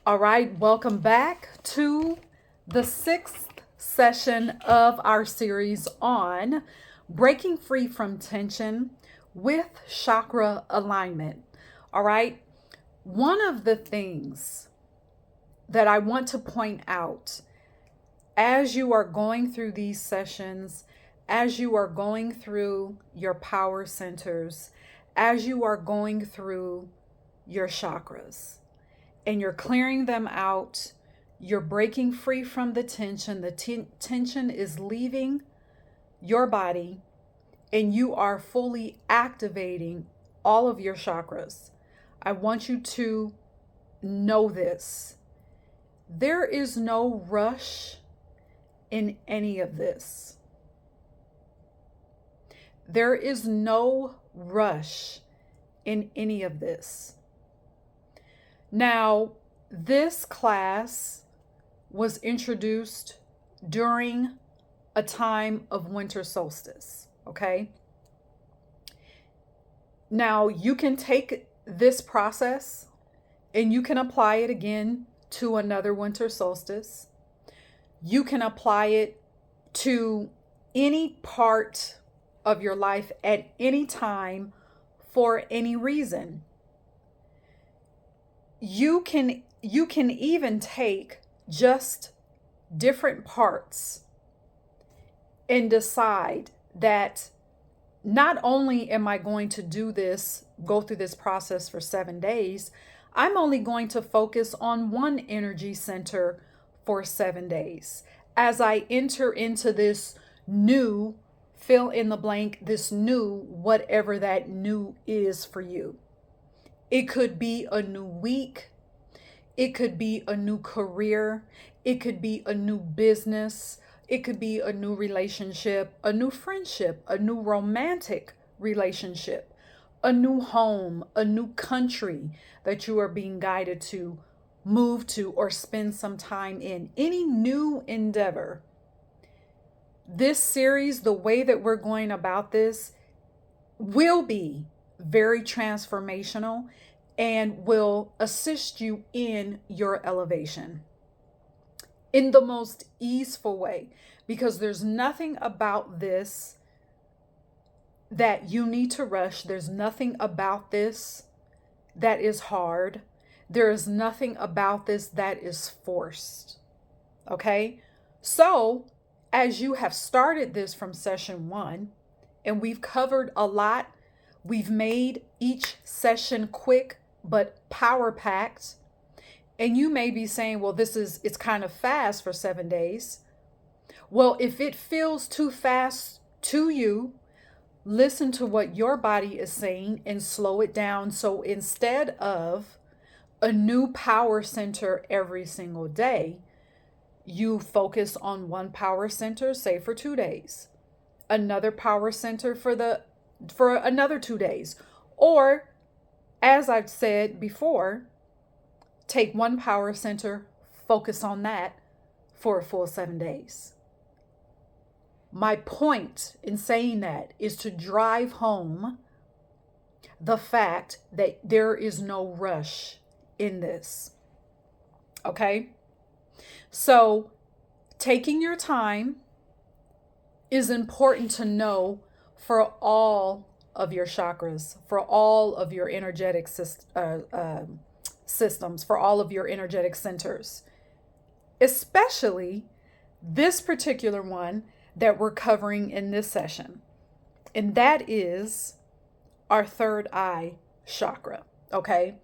All right, welcome back to the sixth session of our series on breaking free from tension with chakra alignment. All right, one of the things that I want to point out as you are going through these sessions, as you are going through your power centers, as you are going through your chakras, and you're clearing them out, you're breaking free from the tension. The tension is leaving your body, and you are fully activating all of your chakras. I want you to know this. There is no rush in any of this. There is no rush in any of this. Now, this class was introduced during a time of winter solstice, okay? Now, you can take this process and you can apply it again to another winter solstice. You can apply it to any part of your life at any time for any reason. You can even take just different parts and decide that not only am I going to go through this process for 7 days, I'm only going to focus on one energy center for 7 days. As I enter into this new, fill in the blank, this new, whatever that new is for you. It could be a new week. It could be a new career. It could be a new business. It could be a new relationship, a new friendship, a new romantic relationship, a new home, a new country that you are being guided to move to or spend some time in. Any new endeavor. This series, the way that we're going about this, will be very transformational and will assist you in your elevation in the most easeful way, because there's nothing about this that you need to rush. There's nothing about this that is hard. There is nothing about this that is forced. Okay? So, as you have started this from session 1, and we've covered a lot, we've made each session quick but power packed. And you may be saying, well, it's kind of fast for 7 days. Well, if it feels too fast to you, listen to what your body is saying and slow it down. So instead of a new power center every single day, you focus on one power center, say for 2 days, another power center for another 2 days. Or, as I've said before, take one power center, focus on that for a full 7 days. My point in saying that is to drive home the fact that there is no rush in this. Okay? So, taking your time is important to know for all of your chakras, for all of your energetic systems, for all of your energetic centers, especially this particular one that we're covering in this session, and that is our third eye chakra. Okay,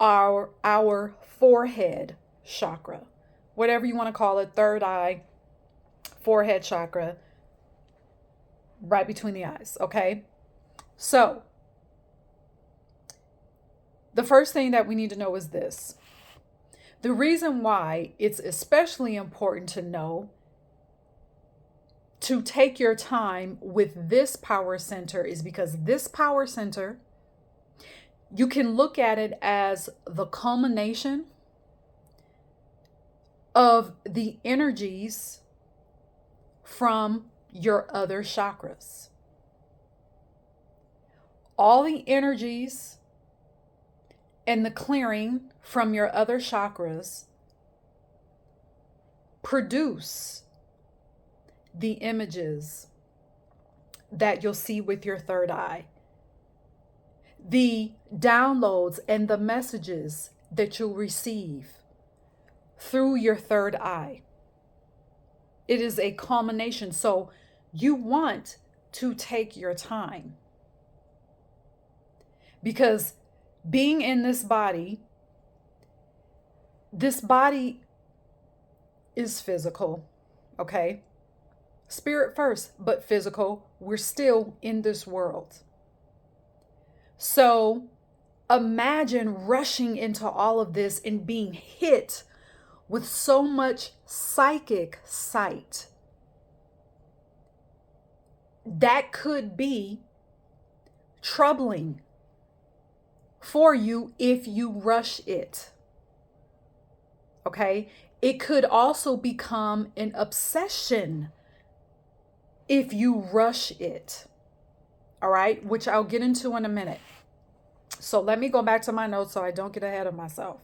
our forehead chakra, whatever you want to call it, third eye, forehead chakra, right between the eyes. Okay, so the first thing that we need to know is this. The reason why it's especially important to know to take your time with this power center is because this power center, you can look at it as the culmination of the energies from your other chakras. All the energies and the clearing from your other chakras produce the images that you'll see with your third eye, the downloads and the messages that you'll receive through your third eye. It is a culmination. So you want to take your time, because being in this body is physical, okay? Spirit first, but physical. We're still in this world. So imagine rushing into all of this and being hit with so much psychic sight. That could be troubling for you if you rush it. Okay? It could also become an obsession if you rush it. All right? Which I'll get into in a minute. So let me go back to my notes so I don't get ahead of myself.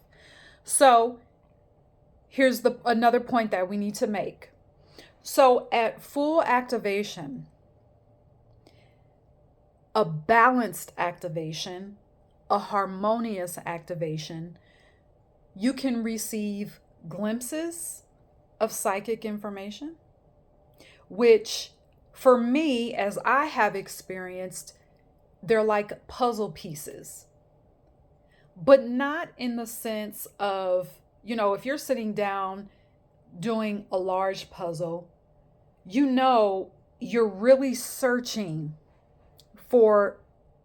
So here's another point that we need to make. So at full activation, a balanced activation, a harmonious activation, you can receive glimpses of psychic information, which for me, as I have experienced, they're like puzzle pieces, but not in the sense of, if you're sitting down doing a large puzzle, you're really searching for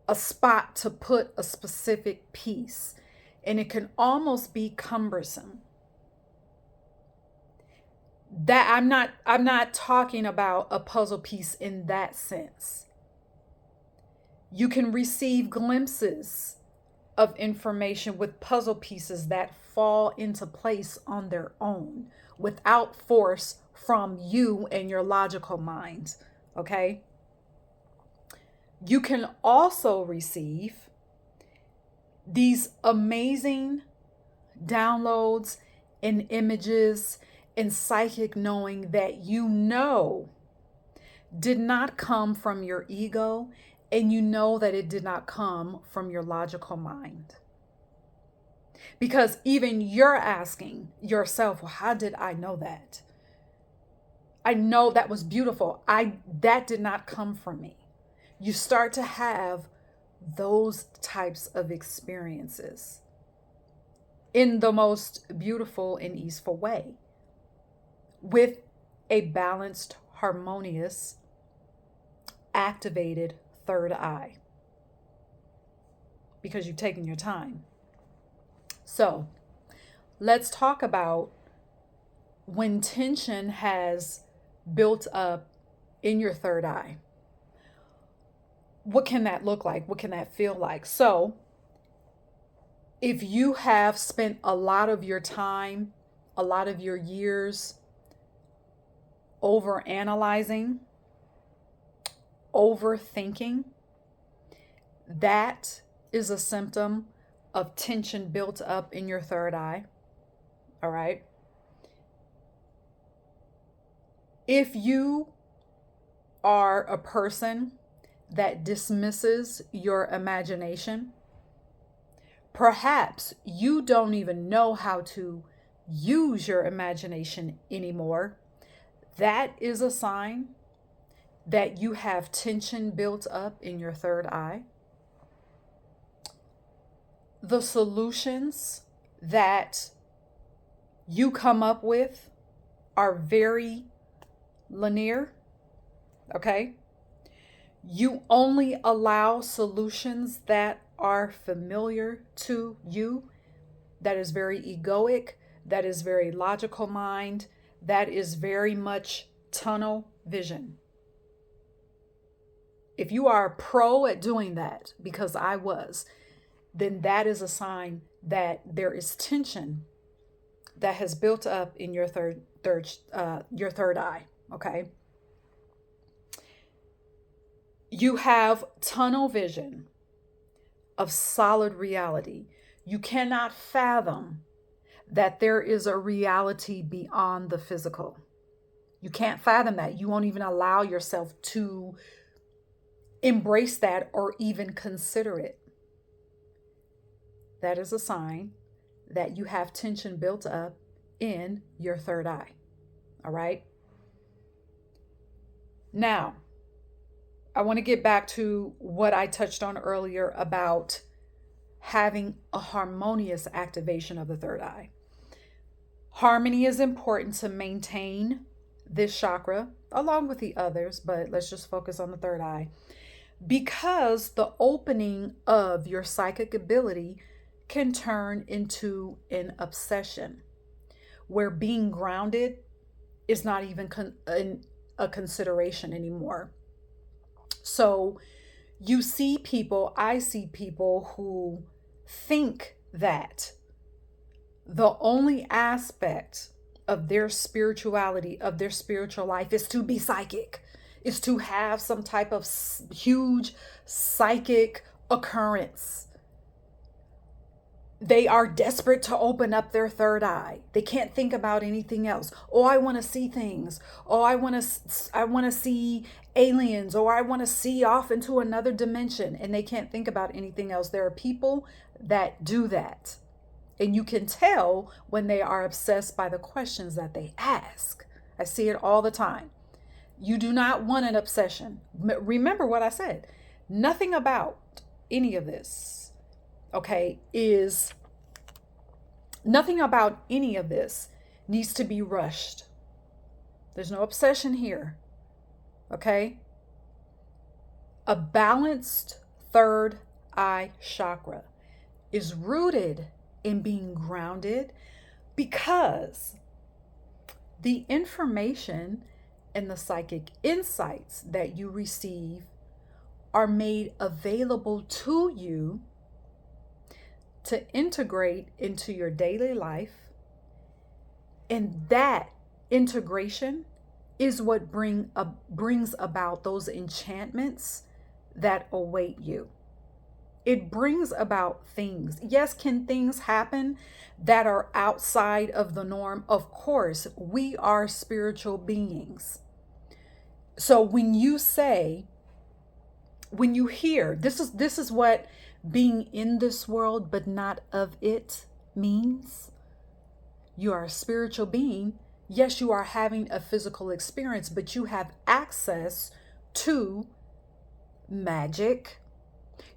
a spot to put a specific piece, and it can almost be cumbersome. That I'm not talking about a puzzle piece in that sense. You can receive glimpses of information with puzzle pieces that fall into place on their own without force from you and your logical mind, okay? You can also receive these amazing downloads and images and psychic knowing that did not come from your ego, and that it did not come from your logical mind. Because even you're asking yourself, well, how did I know that? I know that was beautiful. That did not come from me. You start to have those types of experiences in the most beautiful and easeful way, with a balanced, harmonious, activated third eye, because you've taken your time. So let's talk about when tension has built up in your third eye. What can that look like? What can that feel like? So if you have spent a lot of your time, a lot of your years over analyzing, overthinking, that is a symptom of tension built up in your third eye. All right. If you are a person that dismisses your imagination, perhaps you don't even know how to use your imagination anymore, that is a sign that you have tension built up in your third eye. The solutions that you come up with are very linear, okay? You only allow solutions that are familiar to you, that is very egoic, that is very logical mind, that is very much tunnel vision. If you are pro at doing that, because I was, then that is a sign that there is tension that has built up in your third eye, okay? You have tunnel vision of solid reality. You cannot fathom that there is a reality beyond the physical. You can't fathom that. You won't even allow yourself to embrace that or even consider it. That is a sign that you have tension built up in your third eye. All right. Now, I want to get back to what I touched on earlier about having a harmonious activation of the third eye. Harmony is important to maintain this chakra along with the others, but let's just focus on the third eye, because the opening of your psychic ability can turn into an obsession where being grounded is not even a consideration anymore. So you see people, I see people who think that the only aspect of their spirituality, of their spiritual life, is to be psychic, is to have some type of huge psychic occurrence. They are desperate to open up their third eye. They can't think about anything else. Oh, I want to see things. Oh, I want to see aliens, or I want to see off into another dimension, and they can't think about anything else. There are people that do that. And you can tell when they are obsessed by the questions that they ask. I see it all the time. You do not want an obsession. Remember what I said. Nothing about any of this, nothing about any of this needs to be rushed. There's no obsession here. Okay? A balanced third eye chakra is rooted in being grounded, because the information and the psychic insights that you receive are made available to you to integrate into your daily life. And that integration is what brings about those enchantments that await you. It brings about things. Yes, can things happen that are outside of the norm? Of course, we are spiritual beings. So when you hear, this is what being in this world but not of it means. You are a spiritual being. Yes, you are having a physical experience, but you have access to magic.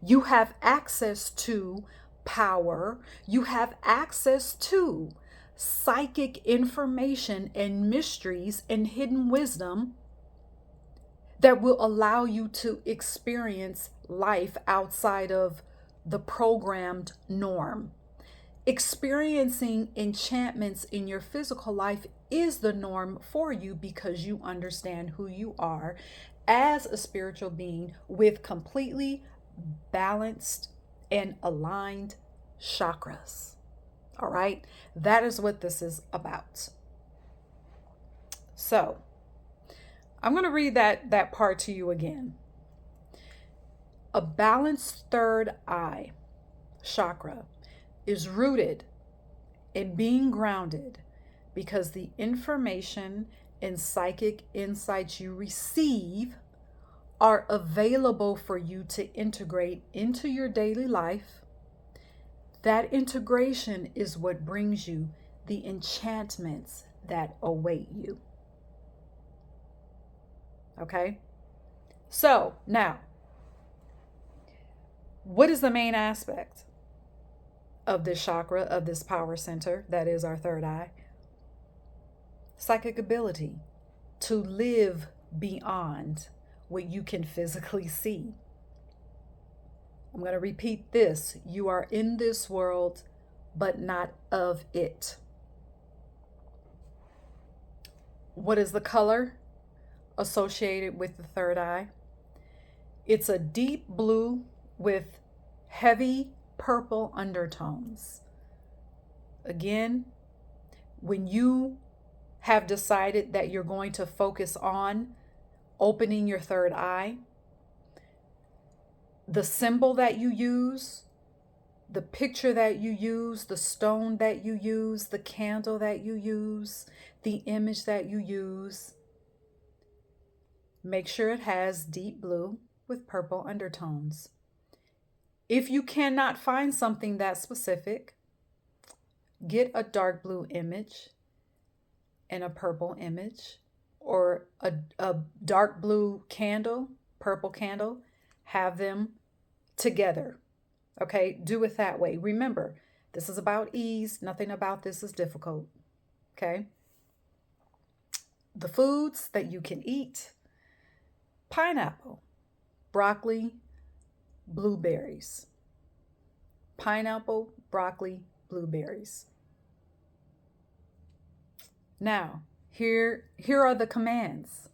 You have access to power. You have access to psychic information and mysteries and hidden wisdom that will allow you to experience life outside of the programmed norm. Experiencing enchantments in your physical life is the norm for you, because you understand who you are as a spiritual being with completely balanced and aligned chakras. All right, that is what this is about. So I'm going to read that part to you again. A balanced third eye chakra is rooted in being grounded, because the information and psychic insights you receive are available for you to integrate into your daily life. That integration is what brings you the enchantments that await you. Okay? So now, what is the main aspect of this chakra, of this power center that is our third eye? Psychic ability to live beyond what you can physically see. I'm going to repeat this. You are in this world, but not of it. What is the color associated with the third eye? It's a deep blue with heavy purple undertones. Again, when you have decided that you're going to focus on opening your third eye, the symbol that you use the picture that you use, the stone that you use, the candle that you use, the image that you use, make sure it has deep blue with purple undertones. If you cannot find something that specific, get a dark blue image and a purple image, or a dark blue candle, purple candle, have them together. Okay, do it that way. Remember, this is about ease. Nothing about this is difficult. Okay. The foods that you can eat: pineapple, broccoli, blueberries. Pineapple, broccoli, blueberries. Now, here are the commands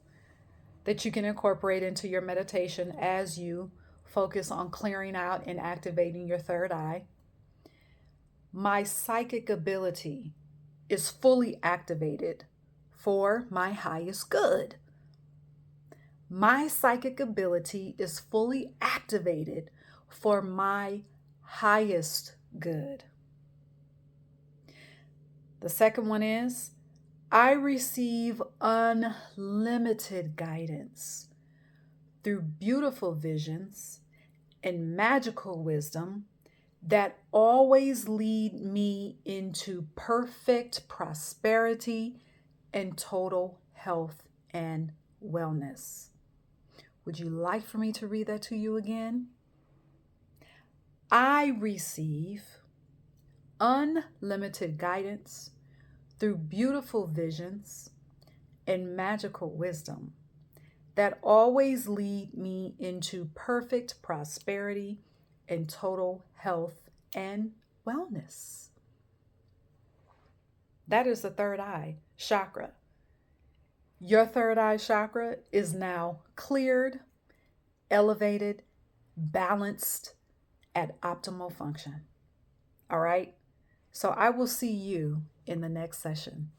that you can incorporate into your meditation as you focus on clearing out and activating your third eye. My psychic ability is fully activated for my highest good. My psychic ability is fully activated for my highest good. The second one is, I receive unlimited guidance through beautiful visions and magical wisdom that always lead me into perfect prosperity and total health and wellness. Would you like for me to read that to you again? I receive unlimited guidance through beautiful visions and magical wisdom that always lead me into perfect prosperity and total health and wellness. That is the third eye chakra. Your third eye chakra is now cleared, elevated, balanced, at optimal function. All right? So I will see you in the next session.